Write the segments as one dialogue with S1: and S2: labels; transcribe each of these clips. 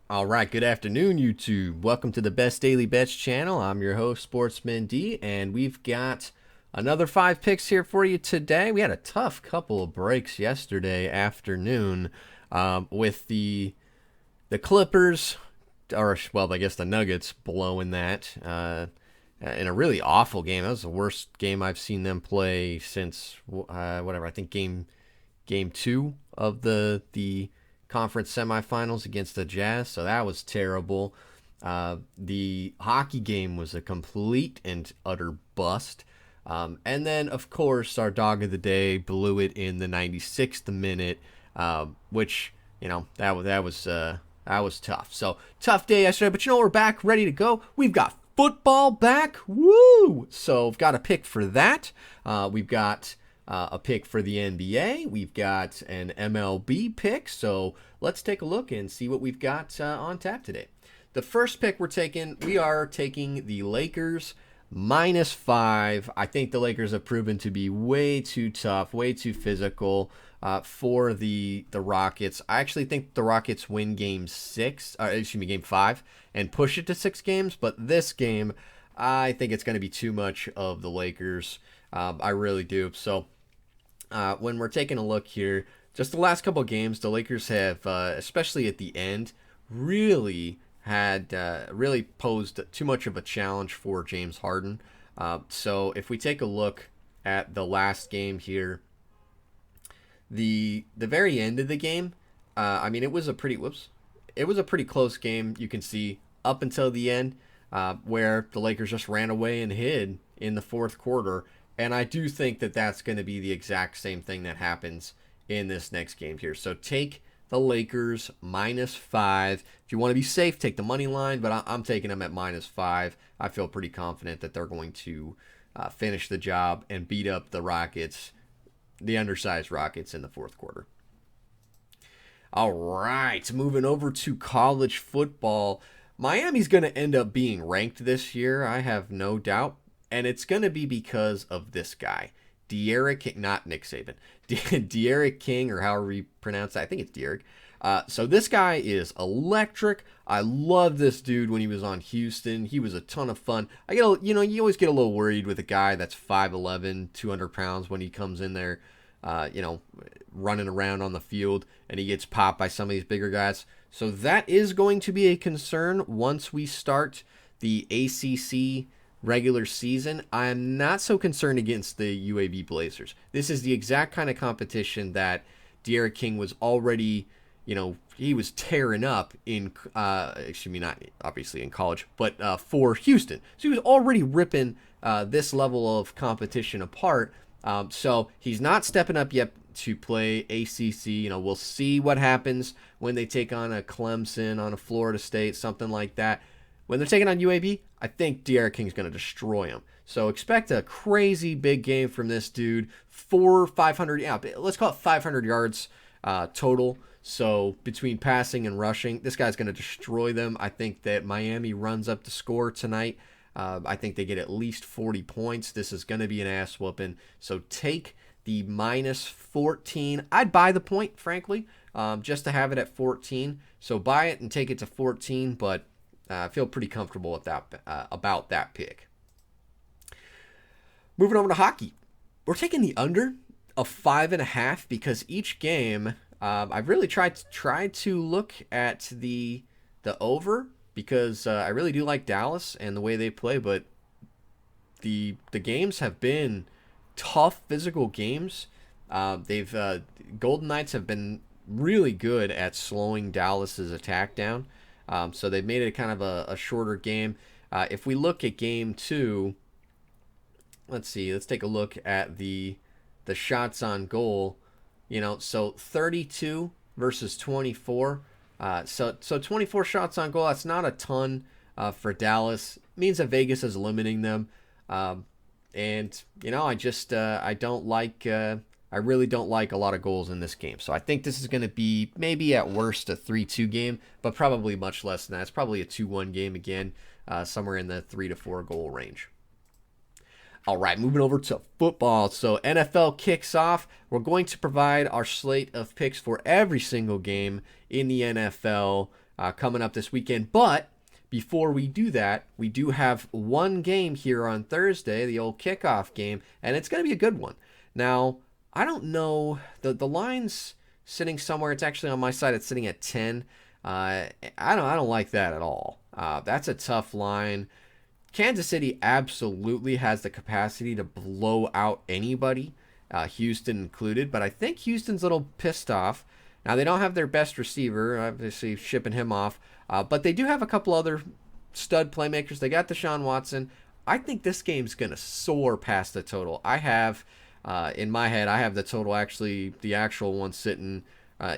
S1: All right, good afternoon, YouTube. Welcome to the Best Daily Bets channel. I'm your host, Sportsman D, and we've got another 5 picks here for you today. We had a tough couple of breaks yesterday afternoon with the Clippers, or well, I guess the Nuggets blowing that in a really awful game. That was the worst game I've seen them play since whatever. I think game 2 of the conference semifinals against the Jazz. So that was terrible. The hockey game was a complete and utter bust. And then, of course, our dog of the day blew it in the 96th minute, which that was tough. So tough day yesterday, but we're back, ready to go. We've got football back, woo! So I've got a pick for that. We've got a pick for the NBA. We've got an MLB pick. So let's take a look and see what we've got on tap today. The first pick we are taking the Lakers -5. I think the Lakers have proven to be way too tough, way too physical for the Rockets. I actually think the Rockets win game 5, and push it to 6 games. But this game, I think it's going to be too much of the Lakers. I really do. So when we're taking a look here, just the last couple of games, the Lakers have, especially at the end, really posed too much of a challenge for James Harden. So if we take a look at the last game here, the very end of the game, it was a pretty close game. You can see up until the end, where the Lakers just ran away and hid in the fourth quarter. And I do think that that's going to be the exact same thing that happens in this next game here. So take the Lakers -5. If you want to be safe, take the money line, but I'm taking them at -5. I feel pretty confident that they're going to finish the job and beat up the Rockets, the undersized Rockets, in the fourth quarter. All right, moving over to college football. Miami's going to end up being ranked this year, I have no doubt. And it's going to be because of this guy, not Nick Saban, De'Aaron King, or however you pronounce it. I think it's De'Aaron. So this guy is electric. I love this dude when he was on Houston. He was a ton of fun. You always get a little worried with a guy that's 5'11", 200 pounds when he comes in there, running around on the field and he gets popped by some of these bigger guys. So that is going to be a concern once we start the ACC regular season. I am not so concerned against the UAB Blazers. This is the exact kind of competition that De'Aaron King was already, he was tearing up in, not obviously in college, but for Houston. So he was already ripping this level of competition apart. So he's not stepping up yet to play ACC. We'll see what happens when they take on a Clemson, on a Florida State, something like that. When they're taking on UAB, I think De'Aaron King's going to destroy him. So expect a crazy big game from this dude. 500, let's call it 500 yards total. So between passing and rushing, this guy's going to destroy them. I think that Miami runs up the score tonight. I think they get at least 40 points. This is going to be an ass whooping. So take the -14. I'd buy the point, frankly, just to have it at 14. So buy it and take it to 14, but I feel pretty comfortable with about that pick. Moving over to hockey. We're taking the under of 5.5 because each game, I've really tried to look at the over because I really do like Dallas and the way they play, but the games have been tough physical games. Golden Knights have been really good at slowing Dallas's attack down. So they've made it kind of a shorter game. If we look at game 2, let's take a look at the shots on goal. So 32 versus 24. So 24 shots on goal. That's not a ton for Dallas. It means that Vegas is limiting them. And I really don't like a lot of goals in this game. So I think this is going to be maybe at worst a 3-2 game, but probably much less than that. It's probably a 2-1 game again, somewhere in the 3 to 4 goal range. All right, moving over to football. So NFL kicks off. We're going to provide our slate of picks for every single game in the NFL coming up this weekend. But before we do that, we do have one game here on Thursday, the old kickoff game, and it's going to be a good one. Now, I don't know, the line's sitting somewhere. It's actually on my side. It's sitting at 10. I don't like that at all. That's a tough line. Kansas City absolutely has the capacity to blow out anybody, Houston included, but I think Houston's a little pissed off. Now, they don't have their best receiver, obviously shipping him off, but they do have a couple other stud playmakers. They got Deshaun Watson. I think this game's going to soar past the total. I have, in my head, I have the total actually, the actual one sitting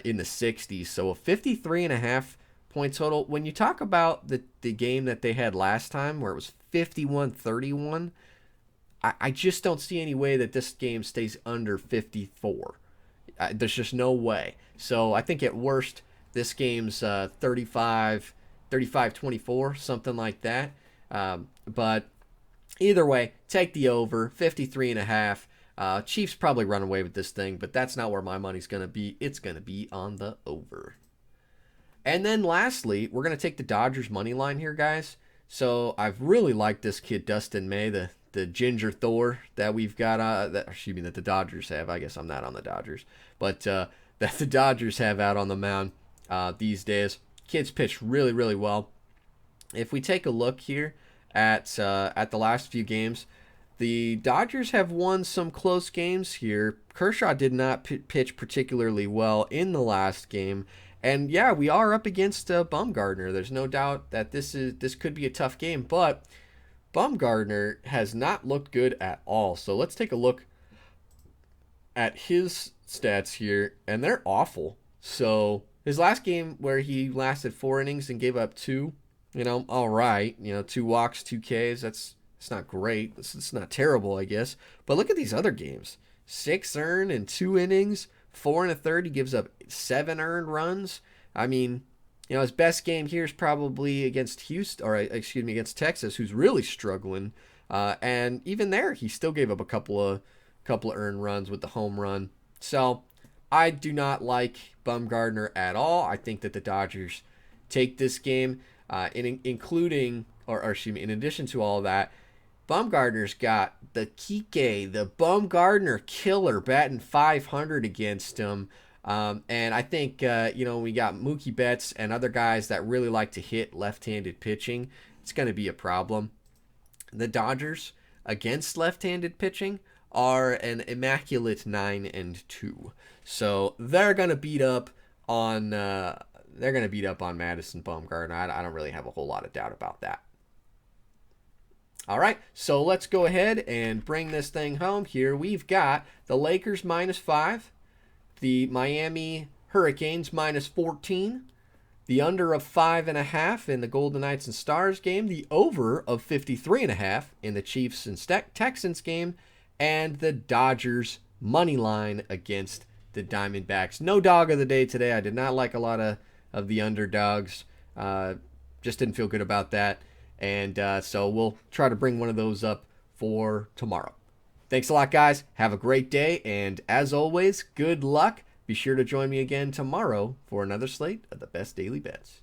S1: in the 60s. So a 53.5 point total. When you talk about the game that they had last time where it was 51-31, I just don't see any way that this game stays under 54. There's just no way. So I think at worst, this game's 35-24, something like that. But either way, take the over, 53.5. Chiefs probably run away with this thing, but that's not where my money's going to be. It's going to be on the over. And then lastly, we're going to take the Dodgers money line here, guys. So I've really liked this kid, Dustin May, the Ginger Thor that we've got, that the Dodgers have. I guess I'm not on the Dodgers, but that the Dodgers have out on the mound these days. Kid's pitched really, really well. If we take a look here at the last few games, the Dodgers have won some close games here. Kershaw did not pitch particularly well in the last game. And yeah, we are up against Bumgarner. There's no doubt that this could be a tough game, but Bumgarner has not looked good at all. So let's take a look at his stats here, and they're awful. So his last game where he lasted 4 innings and gave up 2, all right, 2 walks, 2 Ks. It's not great. It's not terrible, I guess. But look at these other games: 6 earned in 2 innings, 4 1/3. He gives up 7 earned runs. I mean, his best game here is probably against against Texas, who's really struggling. And even there, he still gave up a couple of earned runs with the home run. So I do not like Bumgarner at all. I think that the Dodgers take this game, in addition to all that, Bumgarner's got the Kike, the Bumgarner killer, batting .500 against him. And I think, we got Mookie Betts and other guys that really like to hit left-handed pitching. It's going to be a problem. The Dodgers, against left-handed pitching, are an immaculate 9-2. So they're going to beat up on Madison Bumgarner. I don't really have a whole lot of doubt about that. All right, so let's go ahead and bring this thing home here. We've got the Lakers -5, the Miami Hurricanes -14, the under of 5.5 in the Golden Knights and Stars game, the over of 53.5 in the Chiefs and Texans game, and the Dodgers money line against the Diamondbacks. No dog of the day today. I did not like a lot of the underdogs. Just didn't feel good about that. And so we'll try to bring one of those up for tomorrow. Thanks a lot, guys. Have a great day. And as always, good luck. Be sure to join me again tomorrow for another slate of the best daily bets.